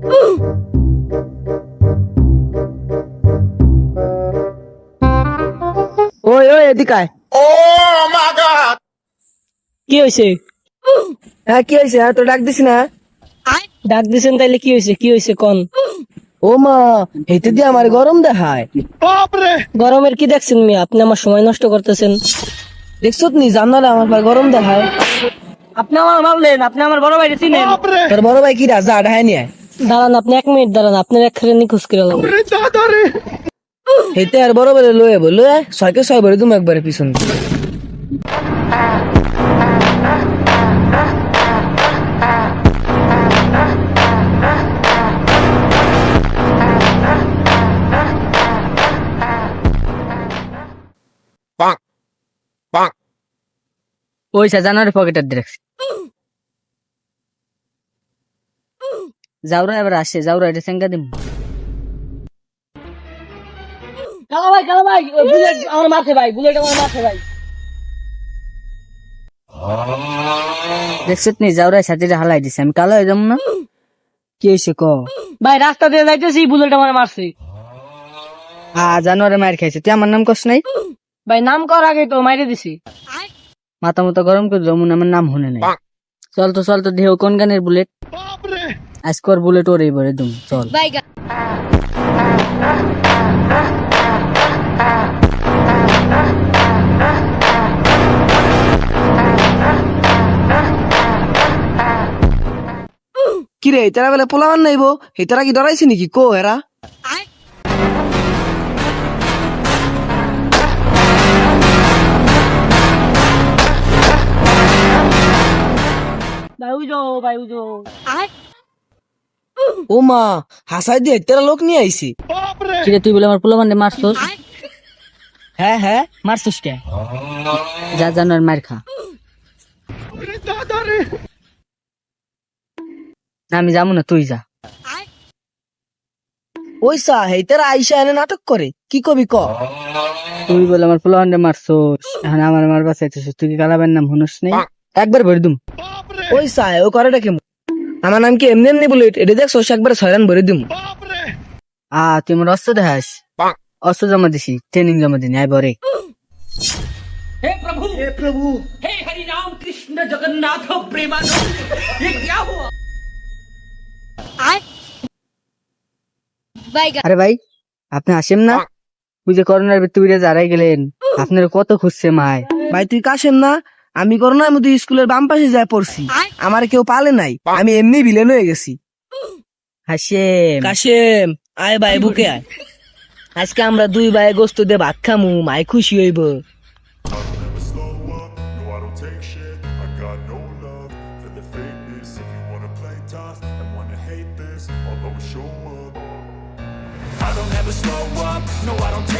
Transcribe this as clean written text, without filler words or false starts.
ওই ওই এদিকে আয়। কি হয়েছে? হ্যাঁ কি হয়েছে? হ্যাঁ তো ডাক দিস না। ডাক দিছেন তাইলে কি হয়েছে? কি হয়েছে কোন? ও মা, হেঁটে দিয়ে আমার গরম দেখায়। গরমের কি দেখছেন মিয়া? আপনি আমার সময় নষ্ট করতেছেন। দেখছো নি জানালে আমার ভাই গরম দেখায়। আপনি আমার মারলেন, আপনি আমার বড় ভাইরে চিনেন? তোর বড় ভাই কি রাজা আড়াই নিয়ে? দাঁড়ান, আপনি 1 মিনিট দাঁড়ান, আপনার এক খেলে নিখোঁজ করে লাগবে। হেঁটে আর বড় বলে লয়ে বলো, ছয়কে ছয় ভরে তুমি একবারে পিছন। পয়সা জানুয়ারি পকেটের দেখছি। যাওরা এবার আসে, যাওরা এটা সেঙ্গা দিম। কালা ভাই, ওই বুলেট আমার মারছে ভাই, বুলেট আমার মারছে ভাই। দেখছিস নি যাওরাই সাথে হালাই দিছে, আমি কালো হয়ে যাবো না? কি হয়েছে ক? ভাই রাস্তা দিয়ে যাইতেছি, বুলেট আমার মারছে। জানুয়ারে মার খাইছে, তুই আমার নাম কস নাই? ভাই নাম কর আগে তো মাইরে দিছি। মাথা মতো গরম করে জমুন, আমার নাম শুনে নাই। চল তো দেহ কোন গানের বুলেট? আজকর বুলেট ওরে ভরে দুম, চল। কিরে এটারা বেলা পোলাবান নাইবো, এটারা কি ডরাইছে নাকি কো এরা? ভাই উজো। ও মা, হাসাই দিয়ে এটারা লোক নিয়ে আইছি। কিরে তুই বলে আমার পোলাপানরে মারছস? হ্যাঁ হ্যাঁ, মারছস কে? যা জানোয়ার মার খা। না, আমি যাবো না, তুই যা। ওই সা হেইতারা আইসা এনে নাটক করে, কি কবি ক? তুই বলে আমার পোলাপানরে মারছস, এখন আমার মারবা চাইতেছিস? তুই কি কালাবের নাম শুনস নাই? একবার ভরে দুম। ওই সা ও করেটা কেমন? আমার নাম কি এমনি এমনি বুলেট, এটা দেখছো একবার ছয়রান ভরে দিম। তুই আমার অস্ত্র দেখাস? অস্ত্র জমা দিছি, ট্রেনিং জমা দিনি, আয় বরে। हे प्रभु हे हरि राम कृष्ण जगन्नाथ प्रेमानंद ये क्या हुआ? আরে ভাই, আপনি আসেন না? ওই যে করোনার ভিতরে যারাই গেলেন, আপনার কত খুঁজছে মায়। ভাই তুই কাশেম না? আমি করোনার মধ্যে স্কুলের বাম পাশে যায় পড়ছি, আমার কেউ পালে নাই, আমি এমনি ভিলেন হয়ে গেছি। হাসেম, কাশেম আয় ভাই বুকে আয়, আজকে আমরা দুই ভাই গোস্ত দিয়ে ভাত খামু, মাই খুশি হইব। Never slow up, no I don't take shit. I got no love for the fakeness. If you wanna play tough and wanna hate this, I'll always show up. I don't ever slow up, no I don't take